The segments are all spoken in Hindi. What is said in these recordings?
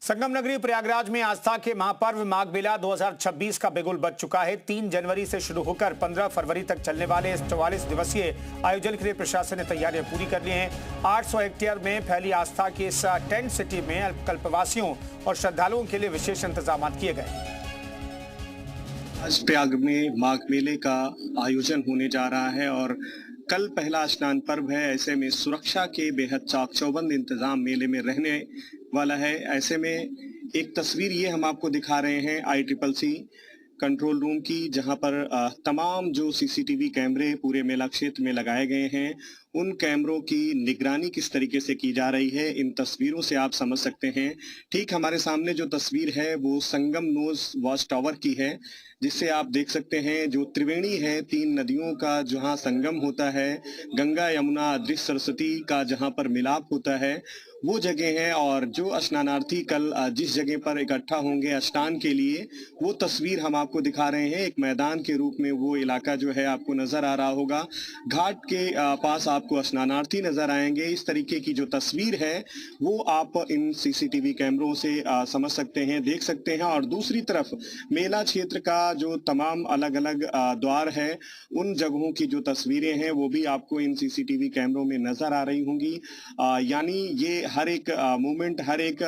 संगम नगरी प्रयागराज में आस्था के महापर्व माघ मेला 2026 का बिगुल बज चुका है। 3 जनवरी से शुरू होकर 15 फरवरी तक चलने वाले इस 44 दिवसीय आयोजन के लिए प्रशासन ने तैयारियां पूरी कर ली हैं। 800 हेक्टेयर में फैली आस्था की इस टेंट सिटी में कल्पवासियों और श्रद्धालुओं के लिए विशेष इंतजाम किए गए। आज प्रयाग में माघ मेले का आयोजन होने जा रहा है और कल पहला स्नान पर्व है। ऐसे में सुरक्षा के बेहद चाक चौबंद इंतजाम मेले में रहने वाला है। ऐसे में एक तस्वीर ये हम आपको दिखा रहे हैं ICCC कंट्रोल रूम की, जहां पर तमाम जो CCTV कैमरे पूरे मेला क्षेत्र में लगाए गए हैं, उन कैमरों की निगरानी किस तरीके से की जा रही है इन तस्वीरों से आप समझ सकते हैं। ठीक हमारे सामने जो तस्वीर है वो संगम नोज वॉच टावर की है, जिससे आप देख सकते हैं जो त्रिवेणी है, 3 नदियों का जहां संगम होता है, गंगा यमुना अदृश्य सरस्वती का जहां पर मिलाप होता है, वो जगह है। और जो स्नानार्थी कल जिस जगह पर इकट्ठा होंगे स्नान के लिए, वो तस्वीर हम आपको दिखा रहे हैं। एक मैदान के रूप में वो इलाका जो है आपको नजर आ रहा होगा। घाट के पास आपको स्नानार्थी नजर आएंगे। इस तरीके की जो तस्वीर है वो आप इन CCTV कैमरों से समझ सकते हैं, देख सकते हैं। और दूसरी तरफ मेला क्षेत्र का जो तमाम अलग अलग द्वार है, उन जगहों की जो तस्वीरें हैं वो भी आपको इन CCTV कैमरों में नजर आ रही होंगी। यानी ये हर एक मूवमेंट, हर एक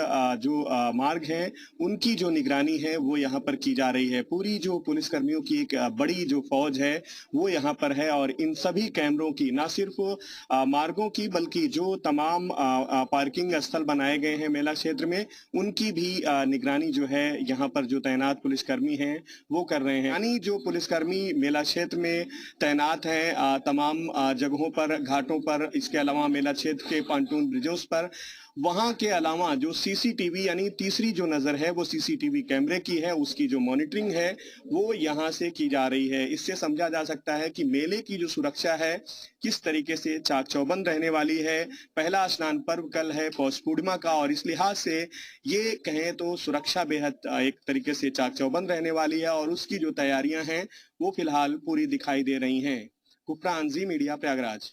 जो मार्ग है, उनकी जो निगरानी है वो यहाँ पर की जा रही है। पूरी जो पुलिस कर्मियों की एक बड़ी जो फौज है वो यहाँ पर है और इन सभी कैमरों की न सिर्फ मार्गों की बल्कि जो तमाम पार्किंग स्थल बनाए गए हैं मेला क्षेत्र में, उनकी भी निगरानी जो है यहाँ पर जो तैनात पुलिसकर्मी हैं वो कर रहे हैं। यानी जो पुलिसकर्मी मेला क्षेत्र में तैनात हैं तमाम जगहों पर, घाटों पर, इसके अलावा मेला क्षेत्र के पॉन्टून ब्रिजों पर, वहां के अलावा जो CCTV यानी तीसरी जो नजर है वो CCTV कैमरे की है, उसकी जो मॉनिटरिंग है वो यहां से की जा रही है। इससे समझा जा सकता है कि मेले की जो सुरक्षा है किस तरीके से चाक चौबंद रहने वाली है। पहला स्नान पर्व कल है पौष पूर्णिमा का और इस लिहाज से ये कहें तो सुरक्षा बेहद एक तरीके से चाक चौबंद रहने वाली है और उसकी जो तैयारियां हैं वो फिलहाल पूरी दिखाई दे रही हैं। कुपरान जी मीडिया प्रयागराज।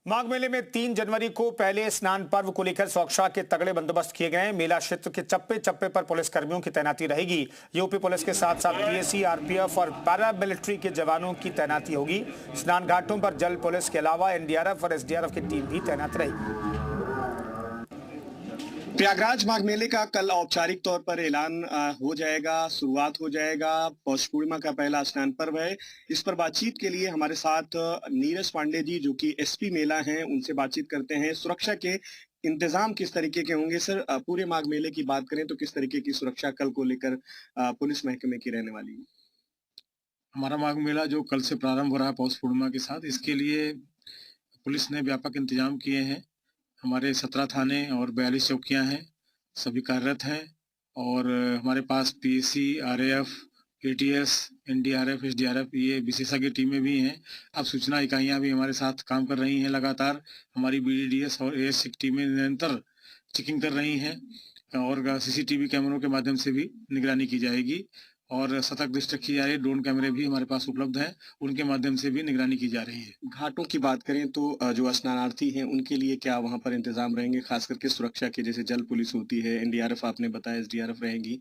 माघ मेले में 3 जनवरी को पहले स्नान पर्व को लेकर सुरक्षा के तगड़े बंदोबस्त किए गए हैं। मेला क्षेत्र के चप्पे चप्पे पर पुलिस कर्मियों की तैनाती रहेगी। यूपी पुलिस के साथ साथ PSC, RPF और पैरामिलिट्री के जवानों की तैनाती होगी। स्नान घाटों पर जल पुलिस के अलावा NDRF और SDRF की टीम भी तैनात रहेगी। प्रयागराज माघ मेले का कल औपचारिक तौर पर ऐलान हो जाएगा, शुरुआत हो जाएगा। पौष पूर्णिमा का पहला स्नान पर्व है। इस पर बातचीत के लिए हमारे साथ नीरज पांडे जी जो कि SP मेला हैं, उनसे बातचीत करते हैं। सुरक्षा के इंतजाम किस तरीके के होंगे सर? पूरे माघ मेले की बात करें तो किस तरीके की सुरक्षा कल को लेकर पुलिस महकमे की रहने वाली है? हमारा माघ मेला जो कल से प्रारंभ हो रहा है पौष पूर्णिमा के साथ, इसके लिए पुलिस ने व्यापक इंतजाम किए हैं। हमारे 17 थाने और 42 चौकियां हैं, सभी कार्यरत हैं और हमारे पास PSC, RAF, ATS, NDRF, SDRF ये विशेषज्ञ टीमें भी हैं। अब सूचना इकाइयां भी हमारे साथ काम कर रही हैं। लगातार हमारी BDDS और AS टीमें निरंतर चेकिंग कर रही हैं और CCTV कैमरों के माध्यम से भी निगरानी की जाएगी और सतर्क दृष्टि रखी जा रही है। ड्रोन कैमरे भी हमारे पास उपलब्ध हैं, उनके माध्यम से भी निगरानी की जा रही है। घाटों की बात करें तो जो स्नानार्थी हैं उनके लिए क्या वहां पर इंतजाम रहेंगे, खास करके सुरक्षा के? जैसे जल पुलिस होती है, NDRF आपने बताया, SDRF रहेगी।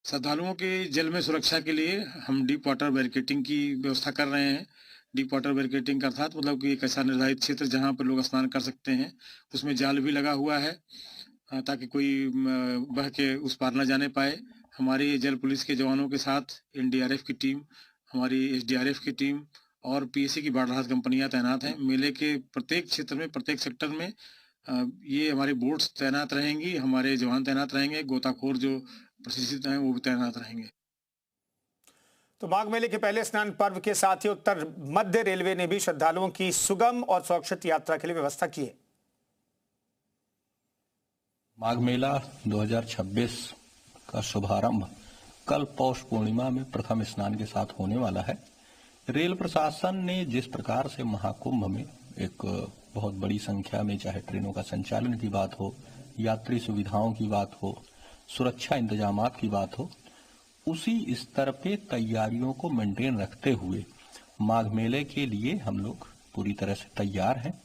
श्रद्धालुओं के जल में सुरक्षा के लिए हम डीप वाटर बैरिकेडिंग की व्यवस्था कर रहे हैं। डीप वाटर बैरिकेडिंग का अर्थात मतलब कि एक ऐसा निर्धारित क्षेत्र जहां पर लोग स्नान कर सकते हैं, उसमें जाल भी लगा हुआ है ताकि कोई बह के उस पार न जाने पाए। हमारी जल पुलिस के जवानों के साथ NDRF की टीम, हमारी SDRF की टीम और PSC की बाढ़ राहत कंपनियां तैनात हैं। मेले के प्रत्येक क्षेत्र में, प्रत्येक सेक्टर में ये हमारी बोट्स तैनात रहेंगी, हमारे जवान तैनात रहेंगे, गोताखोर जो प्रशिक्षित हैं वो भी तैनात रहेंगे। तो माघ मेले के पहले स्नान पर्व के साथ ही उत्तर मध्य रेलवे ने भी श्रद्धालुओं की सुगम और सुरक्षित यात्रा के लिए व्यवस्था की है। माघ मेला 2026 का शुभारंभ कल पौष पूर्णिमा में प्रथम स्नान के साथ होने वाला है। रेल प्रशासन ने जिस प्रकार से महाकुंभ में एक बहुत बड़ी संख्या में, चाहे ट्रेनों का संचालन की बात हो, यात्री सुविधाओं की बात हो, सुरक्षा इंतजामात की बात हो, उसी स्तर पे तैयारियों को मेंटेन रखते हुए माघ मेले के लिए हम लोग पूरी तरह से तैयार हैं।